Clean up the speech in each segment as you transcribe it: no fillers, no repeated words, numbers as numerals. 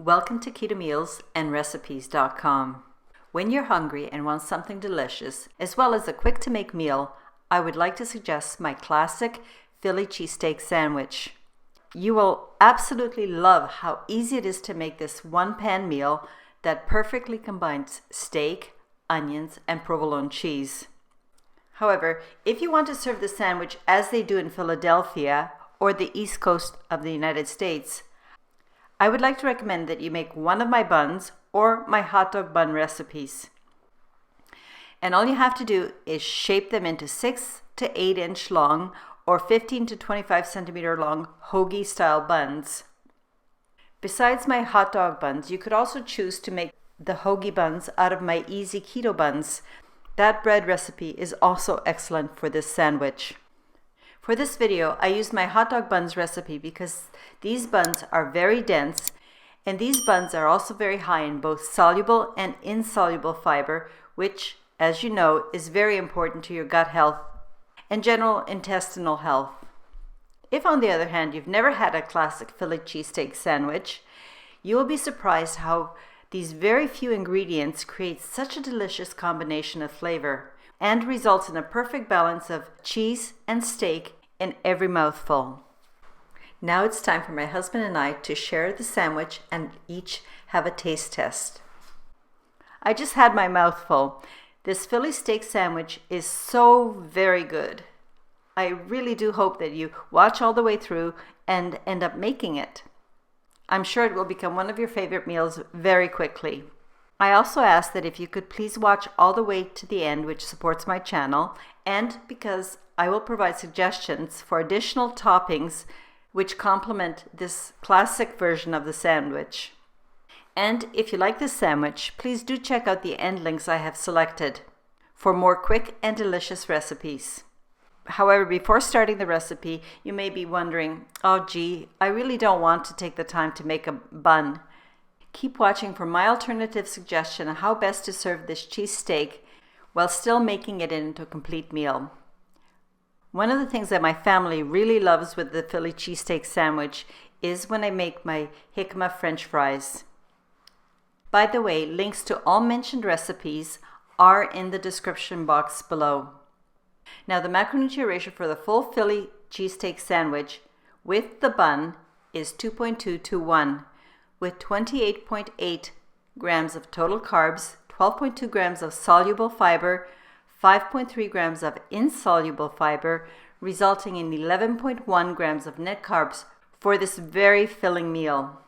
Welcome to Keto Meals and Recipes.com. When you're hungry and want something delicious, as well as a quick-to-make meal, I would like to suggest my Classic Philly Cheesesteak Sandwich. You will absolutely love how easy it is to make this one-pan meal that perfectly combines steak, onions, and provolone cheese. However, if you want to serve the sandwich as they do in Philadelphia or the East Coast of the United States, I would like to recommend that you make one of my buns or my hot dog bun recipes. And all you have to do is shape them into 6 to 8 inch long or 15 to 25 centimeter long hoagie style buns. Besides my hot dog buns, you could also choose to make the hoagie buns out of my easy keto buns. That bread recipe is also excellent for this sandwich. For this video, I used my hot dog buns recipe because these buns are very dense, and these buns are also very high in both soluble and insoluble fiber, which, as you know, is very important to your gut health and general intestinal health. If, on the other hand, you've never had a classic Philly cheesesteak sandwich, you will be surprised how these very few ingredients create such a delicious combination of flavor and results in a perfect balance of cheese and steak in every mouthful. Now it's time for my husband and I to share the sandwich and each have a taste test. I just had my mouthful. This Philly steak sandwich is so very good. I really do hope that you watch all the way through and end up making it. I'm sure it will become one of your favorite meals very quickly. I also ask that if you could please watch all the way to the end, which supports my channel, and because I will provide suggestions for additional toppings which complement this classic version of the sandwich. And if you like this sandwich, please do check out the end links I have selected for more quick and delicious recipes. However, before starting the recipe, you may be wondering, oh gee, I really don't want to take the time to make a bun. Keep watching for my alternative suggestion on how best to serve this cheesesteak while still making it into a complete meal. One of the things that my family really loves with the Philly cheesesteak sandwich is when I make my jicama French fries. By the way, links to all mentioned recipes are in the description box below. Now, the macronutrient ratio for the full Philly cheesesteak sandwich with the bun is 2.2 to 1. With 28.8 grams of total carbs, 12.2 grams of soluble fiber, 5.3 grams of insoluble fiber, resulting in 11.1 grams of net carbs for this very filling meal.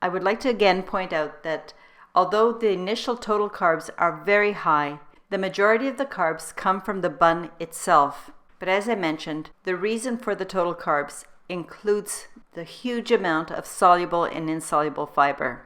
I would like to again point out that although the initial total carbs are very high, the majority of the carbs come from the bun itself. But as I mentioned, the reason for the total carbs includes the huge amount of soluble and insoluble fiber.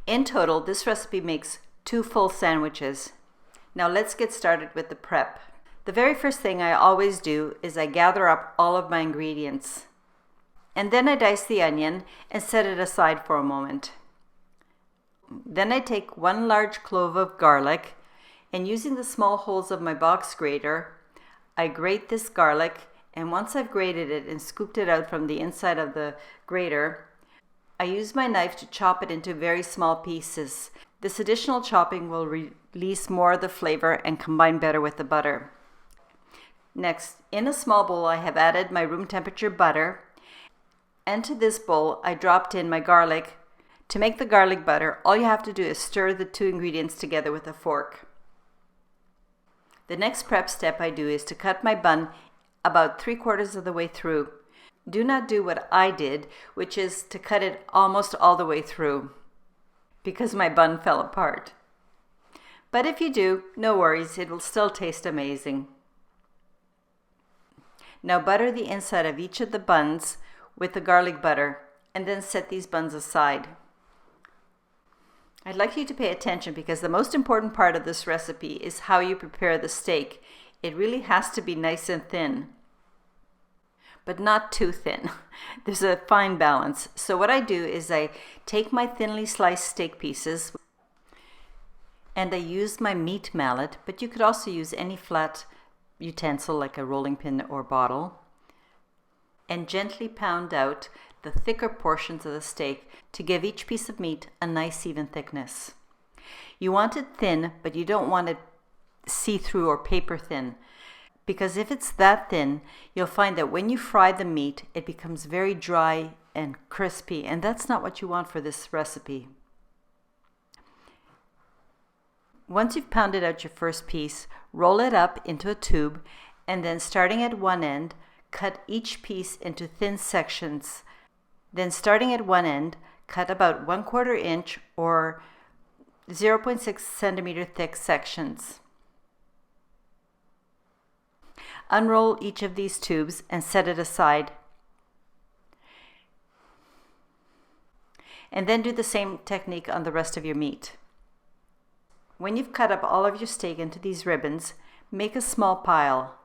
In total, this recipe makes 2 full sandwiches. Now let's get started with the prep. The very first thing I always do is I gather up all of my ingredients. And then I dice the onion and set it aside for a moment. Then I take 1 large clove of garlic, and using the small holes of my box grater, I grate this garlic. And once I've grated it and scooped it out from the inside of the grater, I use my knife to chop it into very small pieces. This additional chopping will release more of the flavor and combine better with the butter. Next, in a small bowl, I have added my room temperature butter. And to this bowl, I dropped in my garlic. To make the garlic butter, all you have to do is stir the 2 ingredients together with a fork. The next prep step I do is to cut my bun about 3/4 of the way through. Do not do what I did, which is to cut it almost all the way through, because my bun fell apart. But if you do, no worries, it will still taste amazing. Now butter the inside of each of the buns with the garlic butter, and then set these buns aside. I'd like you to pay attention because the most important part of this recipe is how you prepare the steak. It really has to be nice and thin, but not too thin. There's a fine balance. So what I do is I take my thinly sliced steak pieces and I use my meat mallet, but you could also use any flat utensil like a rolling pin or bottle, and gently pound out the thicker portions of the steak to give each piece of meat a nice even thickness. You want it thin, but you don't want it see-through or paper thin, because if it's that thin, you'll find that when you fry the meat, it becomes very dry and crispy, and that's not what you want for this recipe. Once you've pounded out your first piece, roll it up into a tube, and then starting at one end, cut each piece into thin sections. Then starting at one end, cut about 1/4 inch or 0.6 centimeter thick sections. Unroll each of these tubes and set it aside. And then do the same technique on the rest of your meat. When you've cut up all of your steak into these ribbons, make a small pile.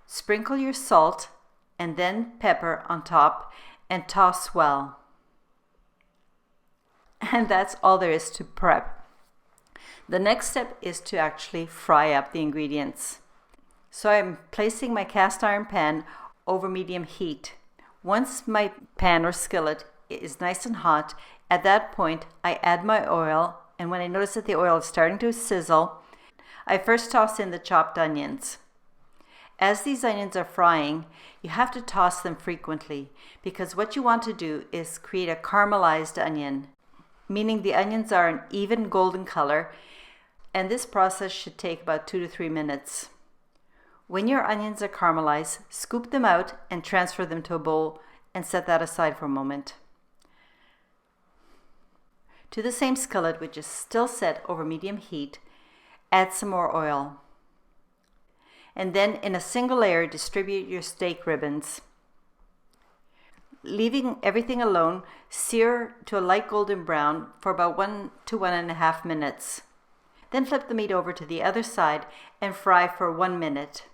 Sprinkle your salt and then pepper on top and toss well. And that's all there is to prep. The next step is to actually fry up the ingredients. So I'm placing my cast iron pan over medium heat. Once my pan or skillet is nice and hot, at that point I add my oil, and when I notice that the oil is starting to sizzle, I first toss in the chopped onions. As these onions are frying, you have to toss them frequently, because what you want to do is create a caramelized onion, meaning the onions are an even golden color, and this process should take about 2 to 3 minutes. When your onions are caramelized, scoop them out and transfer them to a bowl and set that aside for a moment. To the same skillet, which is still set over medium heat, add some more oil. And then in a single layer, distribute your steak ribbons. Leaving everything alone, sear to a light golden brown for about 1 to 1.5 minutes. Then flip the meat over to the other side and fry for 1 minute.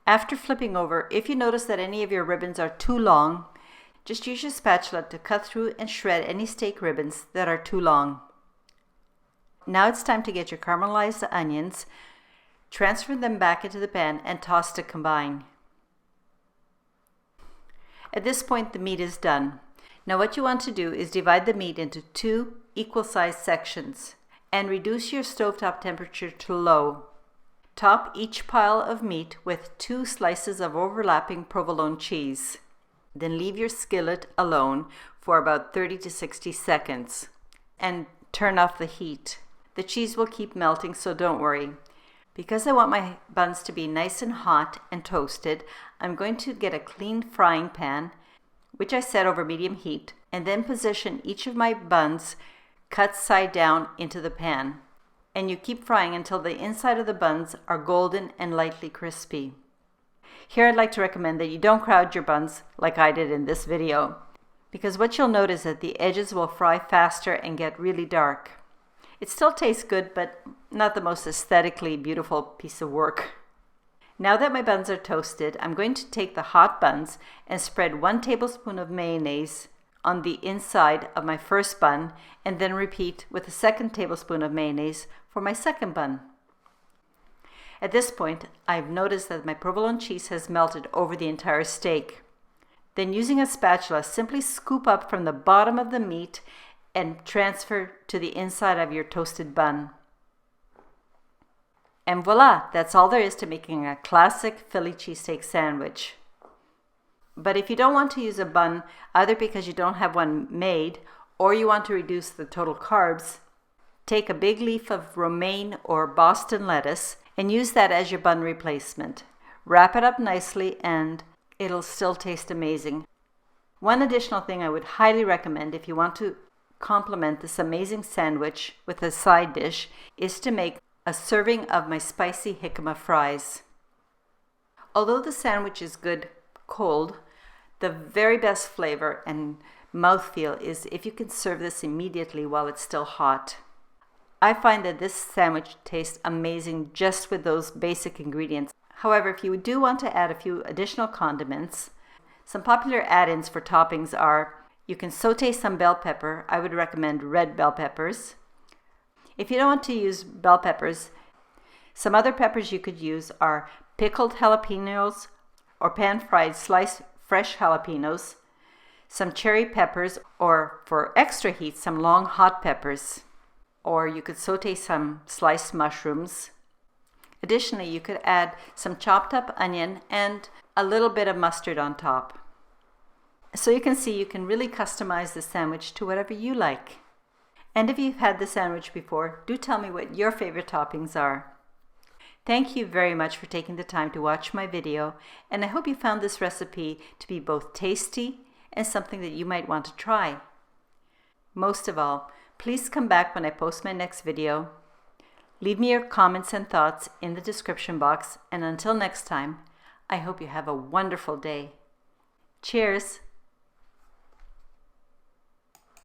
After flipping over, if you notice that any of your ribbons are too long, just use your spatula to cut through and shred any steak ribbons that are too long. Now it's time to get your caramelized onions, transfer them back into the pan and toss to combine. At this point, the meat is done. Now what you want to do is divide the meat into 2 equal-sized sections and reduce your stovetop temperature to low. Top each pile of meat with 2 slices of overlapping provolone cheese. Then leave your skillet alone for about 30 to 60 seconds and turn off the heat. The cheese will keep melting, so don't worry. Because I want my buns to be nice and hot and toasted, I'm going to get a clean frying pan, which I set over medium heat, and then position each of my buns cut side down into the pan. And you keep frying until the inside of the buns are golden and lightly crispy. Here I'd like to recommend that you don't crowd your buns like I did in this video, because what you'll notice is that the edges will fry faster and get really dark. It still tastes good, but not the most aesthetically beautiful piece of work. Now that my buns are toasted, I'm going to take the hot buns and spread 1 tablespoon of mayonnaise on the inside of my first bun, and then repeat with a 2nd tablespoon of mayonnaise for my second bun. At this point, I've noticed that my provolone cheese has melted over the entire steak. Then using a spatula, simply scoop up from the bottom of the meat and transfer to the inside of your toasted bun. And voila, that's all there is to making a classic Philly cheesesteak sandwich. But if you don't want to use a bun, either because you don't have one made or you want to reduce the total carbs, take a big leaf of romaine or Boston lettuce and use that as your bun replacement. Wrap it up nicely and it'll still taste amazing. One additional thing I would highly recommend if you want to complement this amazing sandwich with a side dish is to make a serving of my spicy jicama fries. Although the sandwich is good cold, the very best flavor and mouthfeel is if you can serve this immediately while it's still hot. I find that this sandwich tastes amazing just with those basic ingredients. However, if you do want to add a few additional condiments, some popular add-ins for toppings are you can saute some bell pepper. I would recommend red bell peppers. If you don't want to use bell peppers, some other peppers you could use are pickled jalapenos or pan-fried sliced fresh jalapenos, some cherry peppers, or for extra heat, some long hot peppers. Or you could saute some sliced mushrooms. Additionally, you could add some chopped up onion and a little bit of mustard on top. So you can see you can really customize the sandwich to whatever you like. And if you've had the sandwich before, do tell me what your favorite toppings are. Thank you very much for taking the time to watch my video, and I hope you found this recipe to be both tasty and something that you might want to try. Most of all, please come back when I post my next video. Leave me your comments and thoughts in the description box, and until next time, I hope you have a wonderful day. Cheers!